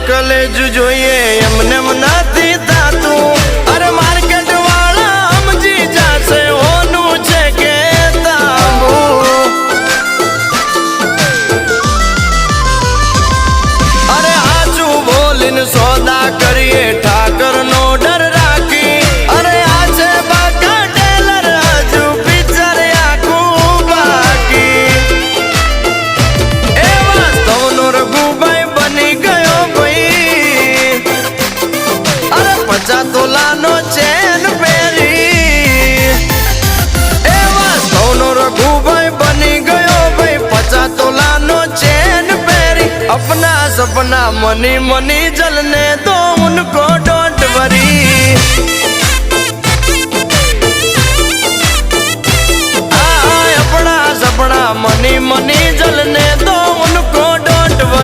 college जोइए एमने मनाती तातू अरे market वाला समझी जासे होनु छे के ताबू अरे आजू बोलिन सौदा करिए ठाकर नो डर राखी अरे आजे बाका टेलर आजू पिक्चर आखू बाकी ए वास्तव नो रघुभाई बनी गयो भाई अरे 50 तोला नो चैन पेरी ए वास्तव नो रघुभाई बनी गयो भाई 50 तोला नो चैन पेरी अपना सपना मनी मनी जलने दो उनको डोंट वरी अपना सपना मनी मनी जलने दो